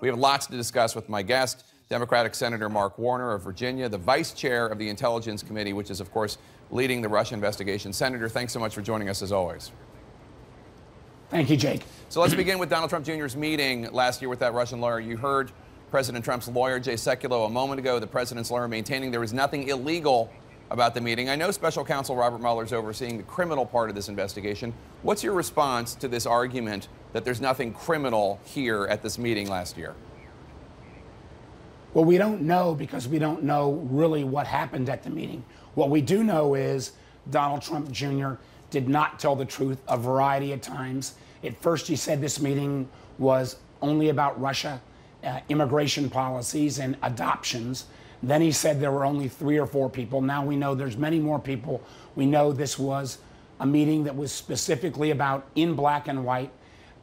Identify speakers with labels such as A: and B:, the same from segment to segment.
A: We have lots to discuss with my guest, Democratic Senator Mark Warner of Virginia, the vice chair of the Intelligence Committee, which is, of course, leading the Russia investigation. Senator, thanks so much for joining us, as always.
B: Thank you, Jake.
A: So let's begin with Donald Trump Jr.'s meeting last year with that Russian lawyer. You heard President Trump's lawyer, Jay Sekulow, a moment ago, the president's lawyer maintaining there was nothing illegal about the meeting. I know Special Counsel Robert Mueller is overseeing the criminal part of this investigation. What's your response to this argument that there's nothing criminal here at this meeting last year?
B: Well, we don't know because we don't know really what happened at the meeting. What we do know is Donald Trump Jr. did not tell the truth a variety of times. At first, he said this meeting was only about Russia, immigration policies and adoptions. Then he said there were only 3 or 4 people. Now we know there's many more people. We know this was a meeting that was specifically about, in black and white,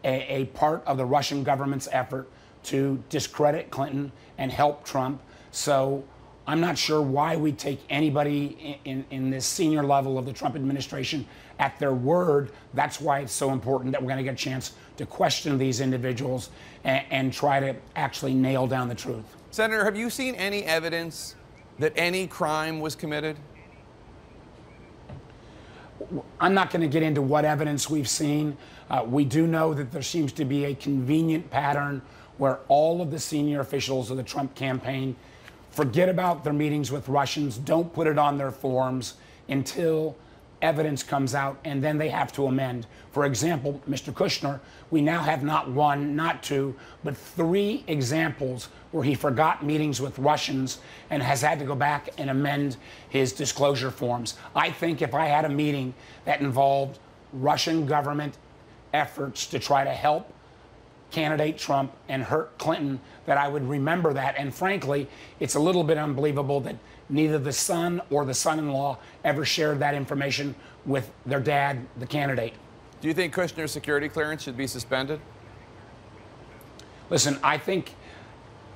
B: a part of the Russian government's effort to discredit Clinton and help Trump. So I'm not sure why we take anybody in this senior level of the Trump administration at their word. That's why it's so important that we're going to get a chance to question these individuals and try to actually nail down the truth.
A: Senator, have you seen any evidence that any crime was committed?
B: I'm not going to get into what evidence we've seen. We do know that there seems to be a convenient pattern where all of the senior officials of the Trump campaign forget about their meetings with Russians, don't put it on their forms until evidence comes out, and then they have to amend. For example, Mr. Kushner, we now have not 1, not 2, but 3 examples where he forgot meetings with Russians and has had to go back and amend his disclosure forms. I think if I had a meeting that involved Russian government efforts to try to help candidate Trump and hurt Clinton, that I would remember that. And frankly, it's a little bit unbelievable that neither the son or the son-in-law ever shared that information with their dad, the candidate.
A: Do you think Kushner's security clearance should be suspended?
B: Listen, I think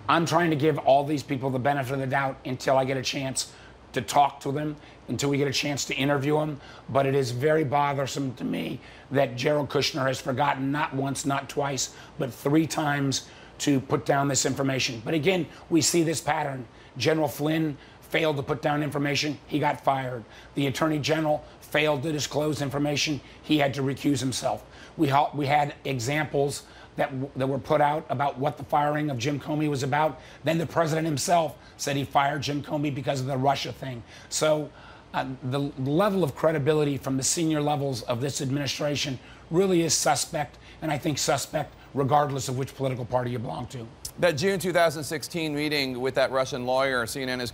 B: I'm trying to give all these people the benefit of the doubt until I get a chance to talk to them, until we get a chance to interview them. But it is very bothersome to me that Jared Kushner has forgotten not once, not twice, but 3 times to put down this information. But again, we see this pattern. General Flynn failed to put down information, he got fired. The Attorney General failed to disclose information, he had to recuse himself. We had examples that were put out about what the firing of Jim Comey was about. Then the president himself said he fired Jim Comey because of the Russia thing. So the level of credibility from the senior levels of this administration really is suspect, and I think suspect regardless of which political party you belong to.
A: That June 2016 meeting with that Russian lawyer, CNN has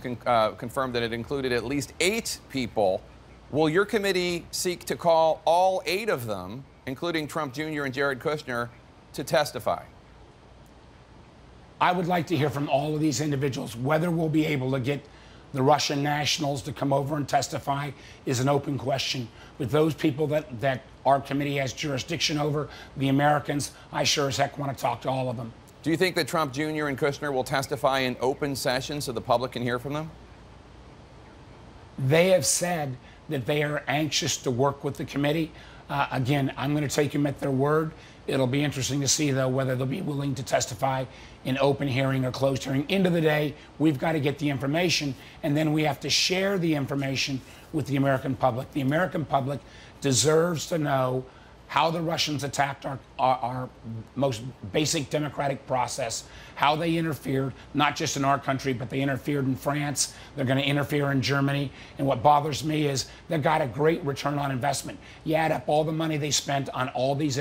A: confirmed that it included at least 8 people. Will your committee seek to call all 8 of them, including Trump Jr. and Jared Kushner, to testify?
B: I would like to hear from all of these individuals. Whether we'll be able to get the Russian nationals to come over and testify is an open question. With those people that our committee has jurisdiction over, the Americans, I sure as heck want to talk to all of them.
A: Do you think that Trump Jr. and Kushner will testify in open session so the public can hear from them?
B: They have said that they are anxious to work with the committee. Again, I'm going to take them at their word. It'll be interesting to see, though, whether they'll be willing to testify in open hearing or closed hearing. End of the day, we've got to get the information, and then we have to share the information with the American public. The American public deserves to know how the Russians attacked our most basic democratic process, how they interfered, not just in our country, but they interfered in France. They're going to interfere in Germany. And what bothers me is they got a great return on investment. You add up all the money they spent on all these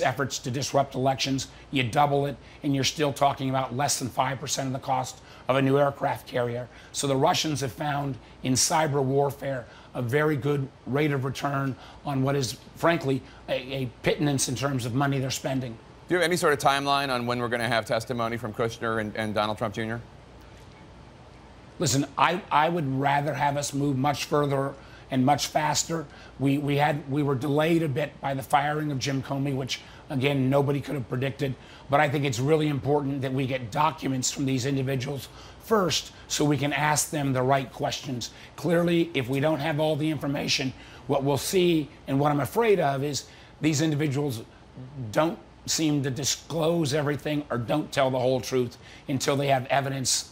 B: efforts to disrupt elections, you double it, and you're still talking about less than 5% of the cost of a new aircraft carrier. So the Russians have found in cyber warfare a very good rate of return on what is, frankly, a pittance in terms of money they're spending.
A: Do you have any sort of timeline on when we're going to have testimony from Kushner and Donald Trump Jr.?
B: Listen, I would rather have us move much further and much faster. We were delayed a bit by the firing of Jim Comey, which, again, nobody could have predicted. But I think it's really important that we get documents from these individuals first so we can ask them the right questions. Clearly, if we don't have all the information, what we'll see and what I'm afraid of is these individuals don't seem to disclose everything or don't tell the whole truth until they have evidence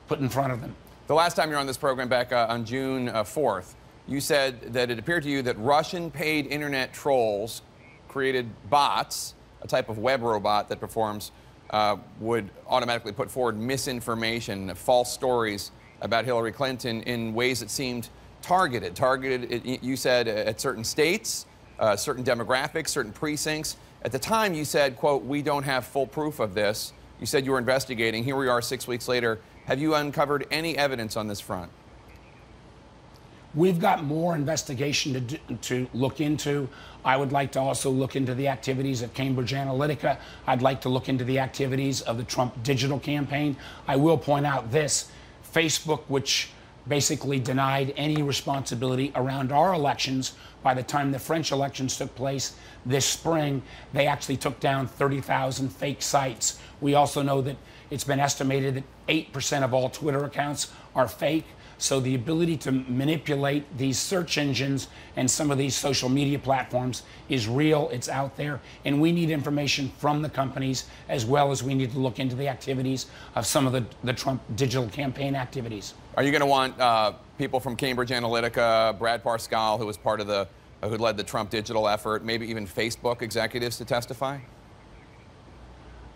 B: put in front of them.
A: The last time you were on this program back on June 4th, you said that it appeared to you that Russian paid internet trolls created bots, a type of web robot that performs, would automatically put forward misinformation, false stories about Hillary Clinton in ways that seemed targeted. You said, at certain states, certain demographics, certain precincts. At the time, you said, quote, "We don't have full proof of this." You said you were investigating. Here we are 6 weeks later. Have you uncovered any evidence on this front?
B: We've got more investigation to look into. I would like to also look into the activities of Cambridge Analytica. I'd like to look into the activities of the Trump digital campaign. I will point out this, Facebook, which basically denied any responsibility around our elections. By the time the French elections took place this spring, they actually took down 30,000 fake sites. We also know that it's been estimated that 8% of all Twitter accounts are fake. So the ability to manipulate these search engines and some of these social media platforms is real, it's out there, and we need information from the companies, as well as we need to look into the activities of some of the Trump digital campaign activities.
A: Are you going to want people from Cambridge Analytica, Brad Parscale, who was part of who led the Trump digital effort, maybe even Facebook executives to testify?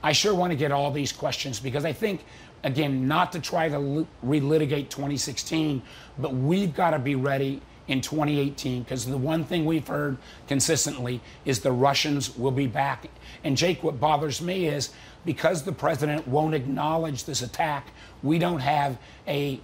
B: I sure want to get all these questions because I think, again, not to try to relitigate 2016, but we've got to be ready in 2018 because the one thing we've heard consistently is the Russians will be back. And Jake, what bothers me is because the president won't acknowledge this attack, we don't have a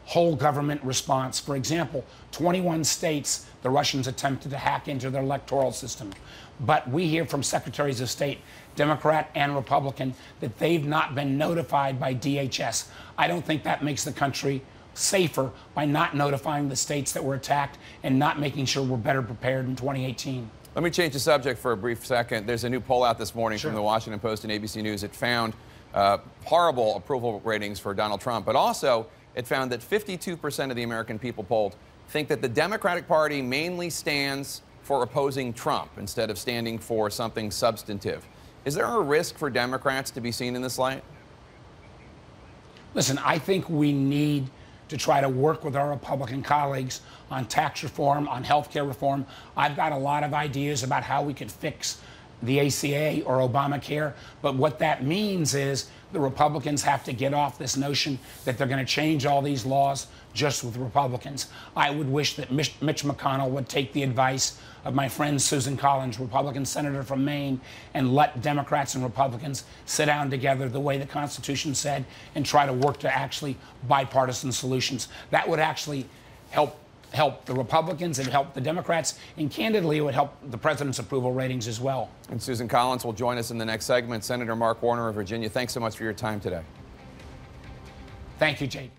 B: whole government response. For example, 21 states, the Russians attempted to hack into their electoral system. But we hear from secretaries of state, Democrat and Republican, that they've not been notified by DHS. I don't think that makes the country safer by not notifying the states that were attacked and not making sure we're better prepared in 2018.
A: Let me change the subject for a brief second. There's a new poll out this morning from the Washington Post and ABC News. It found horrible approval ratings for Donald Trump, but also it found that 52% of the American people polled think that the Democratic Party mainly stands for opposing Trump instead of standing for something substantive. Is there a risk for Democrats to be seen in this light?
B: Listen, I think we need to try to work with our Republican colleagues on tax reform, on health care reform. I've got a lot of ideas about how we could fix the ACA or Obamacare, but what that means is the Republicans have to get off this notion that they're going to change all these laws just with Republicans. I would wish that Mitch McConnell would take the advice of my friend Susan Collins, Republican senator from Maine, and let Democrats and Republicans sit down together the way the Constitution said and try to work to actually bipartisan solutions. That would actually help the Republicans and help the Democrats, and candidly, it would help the president's approval ratings as well.
A: And Susan Collins will join us in the next segment. Senator Mark Warner of Virginia, thanks so much for your time today.
B: Thank you, Jake.